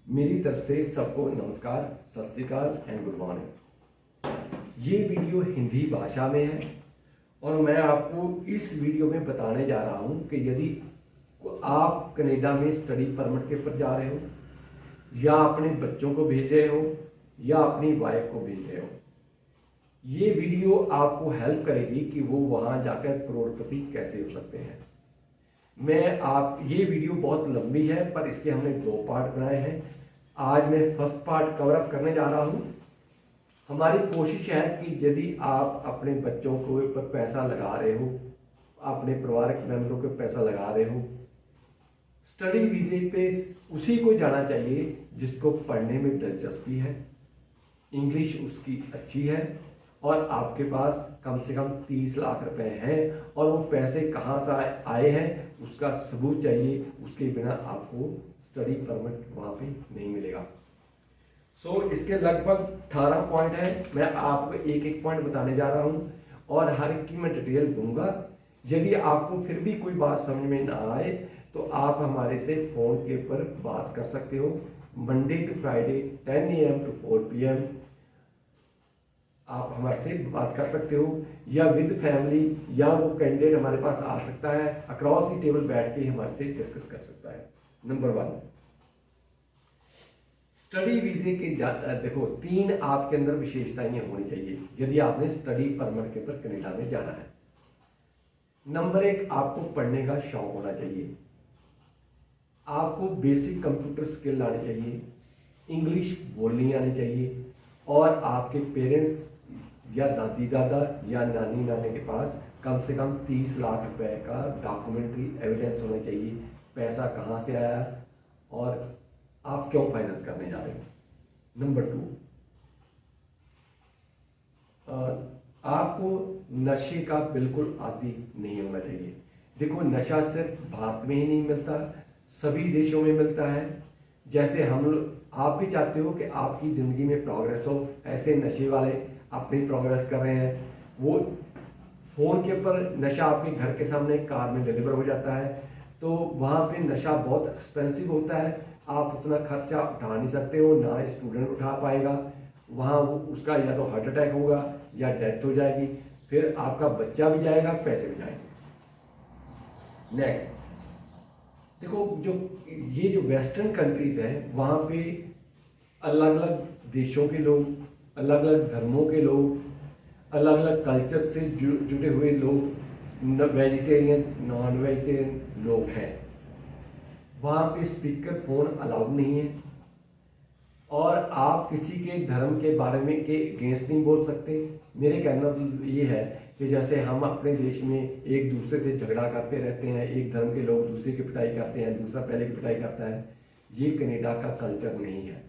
मेरी तरफ से सबको नमस्कार, सत श्री अकाल एंड गुड मॉर्निंग। ये वीडियो हिंदी भाषा में है और मैं आपको इस वीडियो में बताने जा रहा हूँ कि यदि आप कनाडा में स्टडी परमिट के पर जा रहे हो या अपने बच्चों को भेज रहे हो या अपनी वाइफ को भेज रहे हो, ये वीडियो आपको हेल्प करेगी कि वो वहाँ जाकर करोड़पति कैसे हो सकते हैं। ये वीडियो बहुत लंबी है पर इसके हमने 2 पार्ट बनाए हैं। आज मैं फर्स्ट पार्ट कवर अप करने जा रहा हूँ। हमारी कोशिश है कि यदि आप अपने बच्चों को ऊपर पैसा लगा रहे हो, अपने पारिवारिक मेंबरों को पैसा लगा रहे हो, स्टडी वीजे पे उसी को जाना चाहिए जिसको पढ़ने में दिलचस्पी है, इंग्लिश उसकी अच्छी है और आपके पास कम से कम 30 लाख रुपए हैं और वो पैसे कहाँ से आए हैं उसका सबूत चाहिए। उसके बिना आपको स्टडी परमिट वहाँ पे नहीं मिलेगा। इसके लगभग 18 पॉइंट है। मैं आपको एक एक पॉइंट बताने जा रहा हूँ और हर एक की मैं डिटेल दूंगा। यदि आपको फिर भी कोई बात समझ में ना आए तो आप हमारे से फ़ोन के ऊपर बात कर सकते हो। Monday to Friday 10 AM to 4 PM आप हमारे से बात कर सकते हो या विद फैमिली या वो कैंडिडेट हमारे पास आ सकता है, अक्रॉस दी टेबल बैठ के हमारे से डिस्कस कर सकता है। नंबर 1, स्टडी वीजे के देखो 3 आपके अंदर विशेषताएं होनी चाहिए यदि आपने स्टडी परमिट के ऊपर कनाडा में जाना है। नंबर 1, आपको पढ़ने का शौक होना चाहिए, आपको बेसिक कंप्यूटर स्किल आनी चाहिए, इंग्लिश बोलनी आनी चाहिए और आपके पेरेंट्स या दादी दादा या नानी नाने के पास कम से कम 30 लाख रुपए का डॉक्यूमेंट्री एविडेंस होना चाहिए। पैसा कहाँ से आया और आप क्यों फाइनेंस करने जा रहे हो। नंबर 2, आपको नशे का बिल्कुल आदी नहीं होना चाहिए। देखो, नशा सिर्फ भारत में ही नहीं मिलता, सभी देशों में मिलता है। जैसे आप भी चाहते हो कि आपकी ज़िंदगी में प्रोग्रेस हो, ऐसे नशे वाले अपनी प्रोग्रेस कर रहे हैं। वो फ़ोन के ऊपर नशा आपके घर के सामने कार में डिलीवर हो जाता है, तो वहाँ पे नशा बहुत एक्सपेंसिव होता है। आप उतना खर्चा उठा नहीं सकते हो, ना स्टूडेंट उठा पाएगा। वहाँ उसका या तो हार्ट अटैक होगा या डेथ हो जाएगी, फिर आपका बच्चा भी जाएगा, पैसे भी जाएंगे। नेक्स्ट, देखो जो वेस्टर्न कंट्रीज हैं वहाँ पे अलग अलग देशों के लोग, अलग अलग धर्मों के लोग, अलग अलग कल्चर से जुड़े हुए लोग, वेजिटेरियन नॉन वेजिटेरियन लोग हैं। वहाँ पे स्पीकर फोन अलाउड नहीं है और आप किसी के धर्म के बारे में के अगेंस्ट नहीं बोल सकते। मेरे कहना तो ये है कि जैसे हम अपने देश में एक दूसरे से झगड़ा करते रहते हैं, एक धर्म के लोग दूसरे की पिटाई करते हैं, दूसरा पहले की पिटाई करता है, ये कनाडा का कल्चर नहीं है।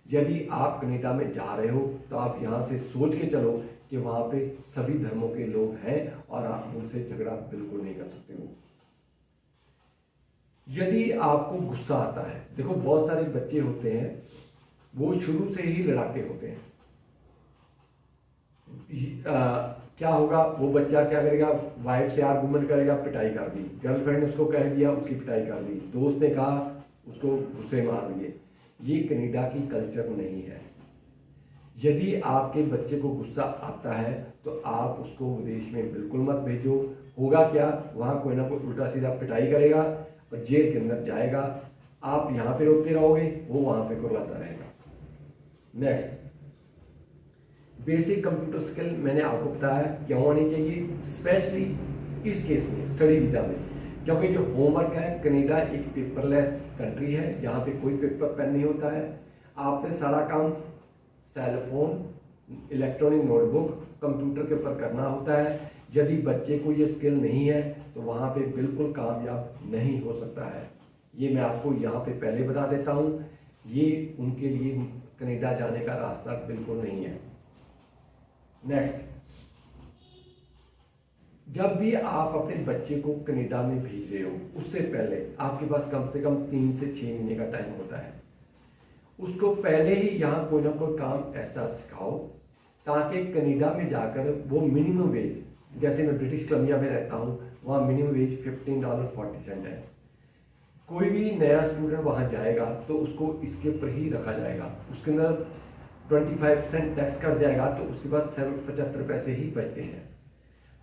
यदि आप कनाडा में जा रहे हो तो आप यहाँ से सोच के चलो कि वहाँ पे सभी धर्मों के लोग हैं और आप उनसे झगड़ा बिल्कुल नहीं कर सकते हो। यदि आपको गुस्सा आता है, देखो बहुत सारे बच्चे होते हैं वो शुरू से ही लड़ाके होते हैं। क्या होगा, वो बच्चा क्या करेगा, वाइफ से आर्गुमेंट करेगा, पिटाई कर दी, गर्लफ्रेंड ने उसको कह दिया, उसकी पिटाई कर दी, दोस्त ने कहा, उसको गुस्से मार दिए। ये कनाडा की कल्चर नहीं है। यदि आपके बच्चे को गुस्सा आता है तो आप उसको विदेश में बिल्कुल मत भेजो। होगा क्या, वहाँ कोई ना कोई उल्टा सीधा पिटाई करेगा और जेल के अंदर जाएगा। आप यहाँ पे रोते रहोगे, वो वहाँ पे करवाता रहेगा। नेक्स्ट, बेसिक कंप्यूटर स्किल मैंने आपको बताया क्यों आनी चाहिए, स्पेशली इस केस में स्टडी वीजा में, क्योंकि जो होमवर्क है, कनाडा एक पेपरलेस कंट्री है, यहाँ पे कोई पेपर पेन नहीं होता है। आपने सारा काम cell phone, electronic notebook, computer के ऊपर करना होता है। यदि बच्चे को ये स्किल नहीं है तो वहाँ पे बिल्कुल कामयाब नहीं हो सकता है। ये मैं आपको यहाँ पे पहले बता देता हूँ, ये उनके लिए कनाडा जाने का रास्ता बिल्कुल नहीं है। नेक्स्ट, जब भी आप अपने बच्चे को कनाडा में भेज रहे हो उससे पहले आपके पास कम से कम 3 से 6 महीने का टाइम होता है। उसको पहले ही यहाँ कोई ना कोई काम ऐसा सिखाओ ताकि कनाडा में जाकर वो मिनिमम वेज, जैसे मैं ब्रिटिश कोलंबिया में रहता हूँ, वहाँ मिनिमम वेज $15.40 है। कोई भी नया स्टूडेंट वहाँ जाएगा तो उसको इसके ऊपर ही रखा जाएगा, उसके अंदर 25% टैक्स कट जाएगा, तो उसके बाद 75 पैसे ही बचते हैं।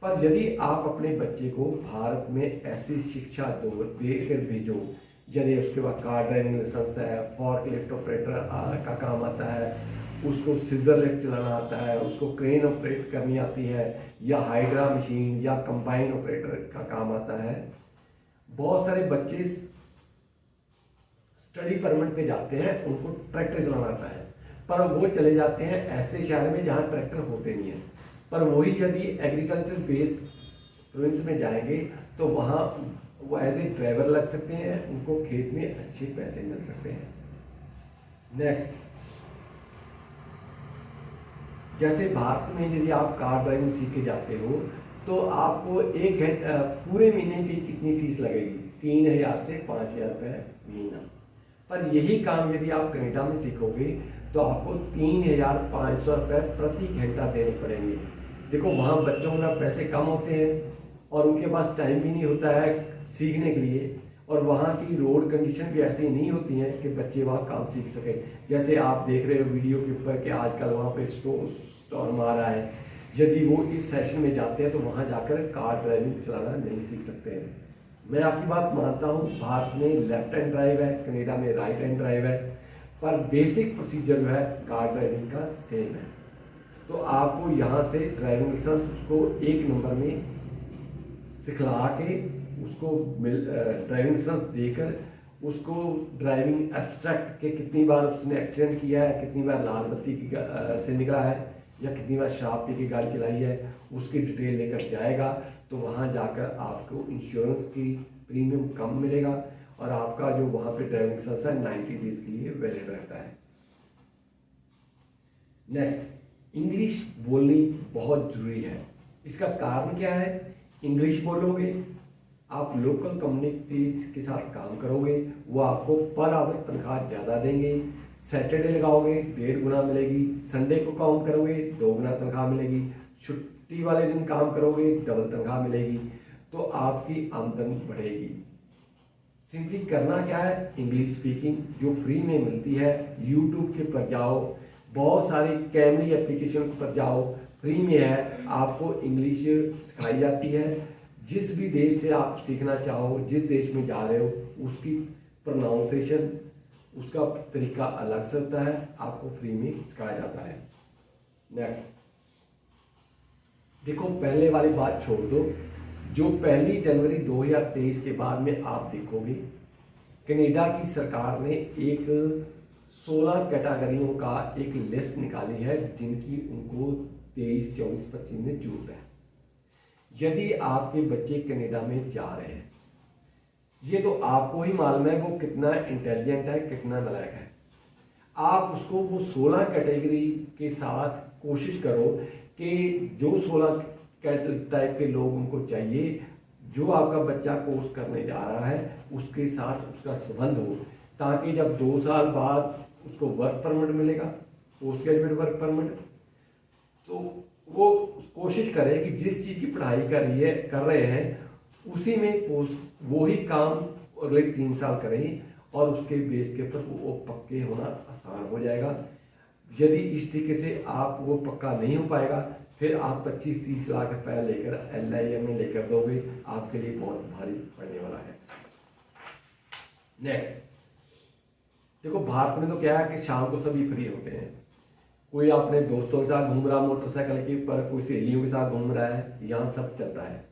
पर यदि आप अपने बच्चे को भारत में ऐसी शिक्षा देकर भेजो, यदि उसके बाद कार ड्राइविंग लाइसेंस है, फॉर्क लिफ्ट ऑपरेटर का काम आता है, उसको सीजर लिफ्ट चलाना आता है, उसको क्रेन ऑपरेट करनी आती है, या हाइड्रा मशीन या कंबाइन ऑपरेटर का काम आता है। बहुत सारे बच्चे स्टडी परमिट पे जाते हैं, उनको ट्रैक्टर चलाना आता है, पर वो चले जाते हैं ऐसे शहर में जहाँ ट्रैक्टर होते नहीं हैं। पर वही यदि एग्रीकल्चर बेस्ड प्रोविंस में जाएंगे तो वहाँ वो एज ए ड्राइवर लग सकते हैं, उनको खेत में अच्छे पैसे मिल सकते हैं। नेक्स्ट, जैसे भारत में यदि आप कार ड्राइविंग सीख के जाते हो तो आपको 1 घंटे पूरे महीने की कितनी फीस लगेगी? 3000 से 5000 रुपये महीना। पर यही काम यदि आप कनाडा में सीखोगे तो आपको 3500 रुपये प्रति घंटा देने पड़ेंगे। देखो वहाँ बच्चों के पैसे कम होते हैं और उनके पास टाइम भी नहीं होता है सीखने के लिए, और वहाँ की रोड कंडीशन भी ऐसी नहीं होती हैं कि बच्चे वहाँ काम सीख सकें। जैसे आप देख रहे हो वीडियो के ऊपर कि आजकल वहाँ पे स्टॉर्म आ रहा है, यदि वो इस सेशन में जाते हैं तो वहाँ जाकर कार ड्राइविंग चलाना नहीं सीख सकते हैं। मैं आपकी बात मानता हूँ, भारत में लेफ्ट हैंड ड्राइव है, कनाडा में राइट हैंड ड्राइव है, पर बेसिक प्रोसीजर जो है कार ड्राइविंग का सेम है। तो आपको यहाँ से ड्राइविंग लाइसेंस उसको 1 नंबर में सिखला के उसको ड्राइविंग लाइसेंस देकर उसको ड्राइविंग एब्स्ट्रैक्ट के कितनी बार उसने एक्सीडेंट किया है, कितनी बार लाल बत्ती की से निकला है, या कितनी बार शराब पी के गाड़ी चलाई है, उसकी डिटेल लेकर जाएगा। तो वहाँ जाकर आपको इंश्योरेंस की प्रीमियम कम मिलेगा और आपका जो वहाँ पे ड्राइविंग लाइसेंस है 90 डेज के लिए वैलिड रहता है। नेक्स्ट, इंग्लिश बोलनी बहुत जरूरी है। इसका कारण क्या है? इंग्लिश बोलोगे, आप लोकल कम्युनिटीज के साथ काम करोगे, वो आपको पर आवर तनख्वाह ज़्यादा देंगे। सैटरडे लगाओगे 1.5 गुना मिलेगी, संडे को काम करोगे 2 गुना तनख्वाह मिलेगी, छुट्टी वाले दिन काम करोगे डबल तनख्वाह मिलेगी, तो आपकी आमदन बढ़ेगी। सिंपली करना क्या है? इंग्लिश स्पीकिंग जो फ्री में मिलती है, यूट्यूब के पर जाओ, बहुत सारी कैमरी एप्लीकेशन पर जाओ, फ्री में है, आपको इंग्लिश सिखाई जाती है। जिस भी देश से आप सीखना चाहो, जिस देश में जा रहे हो, उसकी प्रोनाउंसिएशन, उसका तरीका अलग से होता है, आपको फ्री में सिखाया जाता है। नेक्स्ट, देखो पहले वाली बात छोड़ दो, जो 1 जनवरी 2023 के बाद में आप देखोगे कनाडा की सरकार ने एक 16 कैटेगरियों का एक लिस्ट निकाली है जिनकी उनको 23, 24, 25 में जरूरत है। यदि आपके बच्चे कनाडा में जा रहे हैं, ये तो आपको ही मालूम है वो कितना इंटेलिजेंट है, कितना नालायक है। आप उसको वो 16 कैटेगरी के साथ कोशिश करो कि जो 16 टाइप के लोग उनको चाहिए, जो आपका बच्चा कोर्स करने जा रहा है उसके साथ उसका संबंध हो, ताकि जब 2 साल बाद उसको वर्क परमिट मिलेगा, पोस्ट ग्रेजुएट वर्क परमिट, तो वो कोशिश करे कि जिस चीज़ की पढ़ाई कर रहे हैं उसी में वो ही काम अगले 3 साल करें और उसके बेस के ऊपर वो पक्के होना आसान हो जाएगा। यदि इस तरीके से आप वो पक्का नहीं हो पाएगा, फिर आप 25-30 लाख रुपया लेकर LIM में लेकर दोगे, आपके लिए बहुत भारी पड़ने वाला है। नेक्स्ट, देखो भारत में तो क्या है कि शाम को सभी फ्री होते हैं, कोई अपने दोस्तों के साथ घूम रहा मोटरसाइकिल के ऊपर, कोई सहेलियों के साथ घूम रहा है, यहाँ सब चलता है।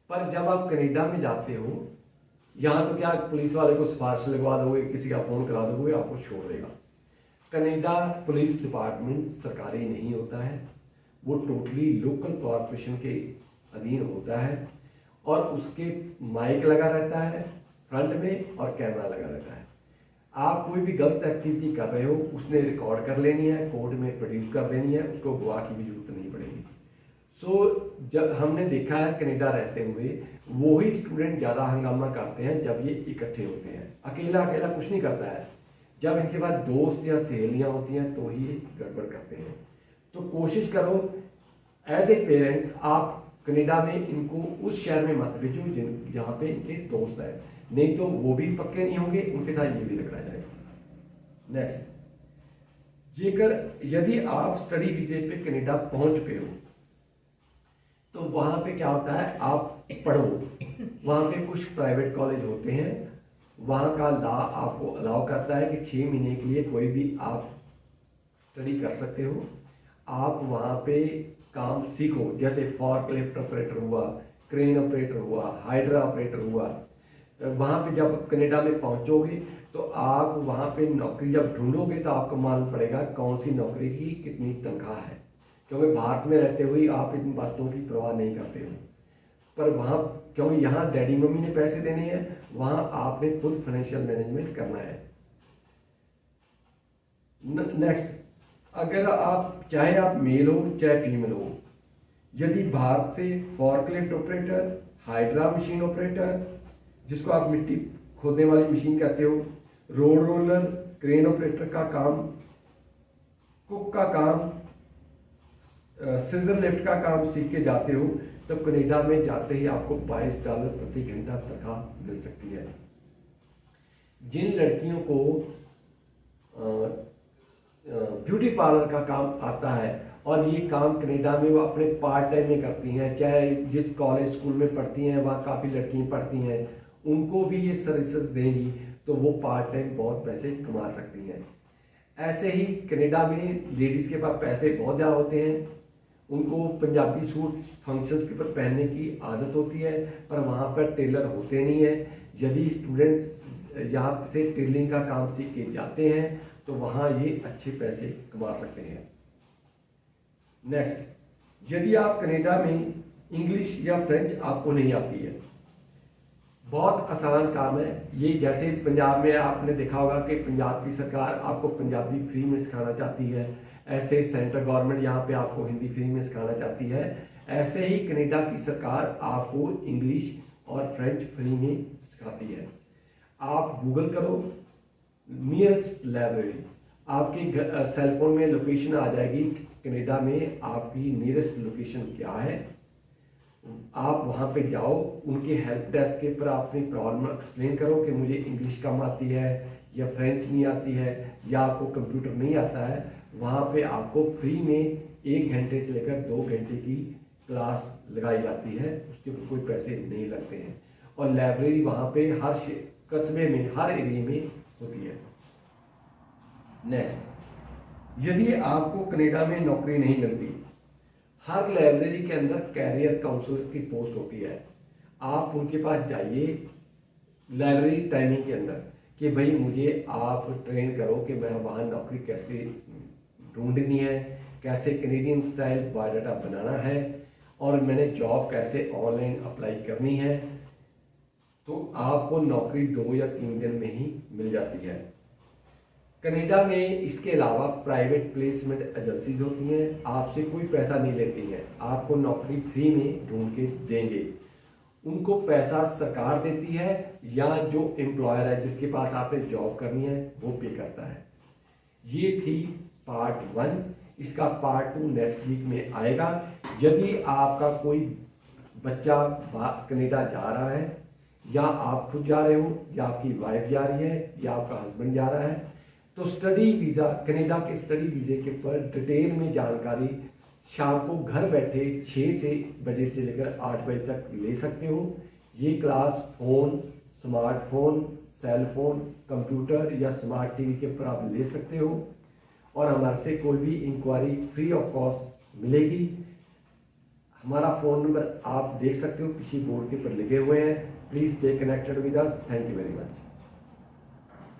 पर जब आप कनाडा में जाते हो, यहाँ तो क्या पुलिस वाले को सिफारिश लगवा दोगे, किसी का फोन करा दोगे, आपको छोड़ देगा। कनाडा पुलिस डिपार्टमेंट सरकारी नहीं होता है, वो टोटली लोकल कॉरपोरेशन के अधीन होता है और उसके माइक लगा रहता है फ्रंट में और कैमरा लगा रहता है। आप कोई भी गलत एक्टिविटी कर रहे हो उसने रिकॉर्ड कर लेनी है, कोर्ट में प्रोड्यूस कर देनी है, उसको गवाह की भी जरूरत नहीं पड़ेगी। जब हमने देखा है कनाडा रहते हुए वही स्टूडेंट ज़्यादा हंगामा करते हैं जब ये इकट्ठे होते हैं, अकेला कुछ नहीं करता है। जब इनके पास दोस्त या सहेलियाँ होती हैं तो ही गड़बड़ करते हैं। तो कोशिश करो एज ए पेरेंट्स, आप कनाडा में इनको उस शहर में मत भेजो जहाँ पे इनके दोस्त हैं। नहीं तो वो भी पक्के नहीं होंगे, उनके साथ ये भी रखा जाएगा। नेक्स्ट, जेकर यदि आप स्टडी वीजे पे कनाडा पहुंच चुके हो तो वहां पे क्या होता है, आप पढ़ो, वहां पे कुछ प्राइवेट कॉलेज होते हैं, वहां का लॉ आपको अलाउ करता है कि 6 महीने के लिए कोई भी आप स्टडी कर सकते हो। आप वहां पे काम सीखो, जैसे फॉर्कलिफ्ट ऑपरेटर हुआ, क्रेन ऑपरेटर हुआ, हाइड्रा ऑपरेटर हुआ। वहां पे जब कनाडा में पहुंचोगे तो आप वहां पे नौकरी जब ढूंढोगे तो आपको मालूम पड़ेगा कौन सी नौकरी की कितनी तनख्वाह है, क्योंकि भारत में रहते हुए आप इन बातों की परवाह नहीं करते हो। पर वहाँ, क्योंकि यहाँ डैडी मम्मी ने पैसे देने हैं, वहाँ आपने खुद फाइनेंशियल मैनेजमेंट करना है। नेक्स्ट, अगर आप चाहे आप मेल हो चाहे फीमेल हो, यदि भारत से forklift operator, hydra machine operator जिसको आप मिट्टी खोदने वाली मशीन कहते हो, रोड रोलर, क्रेन ऑपरेटर का काम, कुक का काम, सीजर लिफ्ट का काम सीख के जाते हो तो कनाडा में जाते ही आपको $22 प्रति घंटा तनख्वाह मिल सकती है। जिन लड़कियों को ब्यूटी पार्लर का काम आता है और ये काम कनाडा में वो अपने पार्ट टाइम में करती हैं, चाहे जिस कॉलेज स्कूल में पढ़ती हैं वहाँ काफ़ी लड़कियाँ पढ़ती हैं, उनको भी ये सर्विसेज देंगी तो वो पार्ट टाइम बहुत पैसे कमा सकती हैं। ऐसे ही कनाडा में लेडीज़ के पास पैसे बहुत ज़्यादा होते हैं, उनको पंजाबी सूट फंक्शंस के पर पहनने की आदत होती है, पर वहाँ पर टेलर होते नहीं है। यदि स्टूडेंट्स यहाँ से टेलरिंग का काम सीख के जाते हैं तो वहाँ ये अच्छे पैसे कमा सकते हैं। नेक्स्ट, यदि आप कनाडा में इंग्लिश या फ्रेंच आपको नहीं आती है, बहुत आसान काम है ये। जैसे पंजाब में आपने देखा होगा कि पंजाब की सरकार आपको पंजाबी फ्री में सिखाना चाहती है, ऐसे सेंट्रल गवर्नमेंट यहाँ पे आपको हिंदी फ्री में सिखाना चाहती है। ऐसे ही कनाडा की सरकार आपको इंग्लिश और फ्रेंच फ्री में सिखाती है। आप गूगल करो नियरेस्ट लाइब्रेरी, आपके सेलफोन में लोकेशन आ जाएगी कनाडा में आपकी नियरेस्ट लोकेशन क्या है। आप वहाँ पे जाओ, उनके हेल्प डेस्क के पर अपनी प्रॉब्लम एक्सप्लेन करो कि मुझे इंग्लिश कम आती है या फ्रेंच नहीं आती है या आपको कंप्यूटर नहीं आता है। वहाँ पे आपको फ्री में 1 घंटे से लेकर 2 घंटे की क्लास लगाई जाती है, उसके ऊपर कोई पैसे नहीं लगते हैं। और लाइब्रेरी वहाँ पे हर कस्बे में, हर एरिया में होती है। नेक्स्ट, यदि आपको कनाडा में नौकरी नहीं मिलती, हर लाइब्रेरी के अंदर कैरियर काउंसलर की पोस्ट होती है। आप उनके पास जाइए लाइब्रेरी टाइमिंग के अंदर कि भाई मुझे आप ट्रेन करो कि मैं वहाँ नौकरी कैसे ढूंढनी है, कैसे कैनेडियन स्टाइल बायोडाटा बनाना है और मैंने जॉब कैसे ऑनलाइन अप्लाई करनी है। तो आपको नौकरी 2 या 3 दिन में ही मिल जाती है। कनाडा में इसके अलावा प्राइवेट प्लेसमेंट एजेंसीज होती हैं, आपसे कोई पैसा नहीं लेती हैं, आपको नौकरी फ्री में ढूंढ के देंगे। उनको पैसा सरकार देती है या जो एम्प्लॉयर है जिसके पास आपने जॉब करनी है वो पे करता है। ये थी पार्ट 1, इसका पार्ट 2 नेक्स्ट वीक में आएगा। यदि आपका कोई बच्चा कनाडा जा रहा है या आप खुद जा रहे हो या आपकी वाइफ जा रही है या आपका हस्बैंड जा रहा है तो स्टडी वीज़ा, कनाडा के स्टडी वीज़े के ऊपर डिटेल में जानकारी शाम को घर बैठे 6 बजे से लेकर 8 बजे तक ले सकते हो। ये class phone, smartphone, cell phone, computer या स्मार्ट टीवी के ऊपर आप ले सकते हो और हमारे से कोई भी इंक्वायरी फ्री ऑफ कॉस्ट मिलेगी। हमारा फ़ोन नंबर आप देख सकते हो, किसी बोर्ड के ऊपर लिखे हुए हैं। Please stay connected with us. Thank you very much.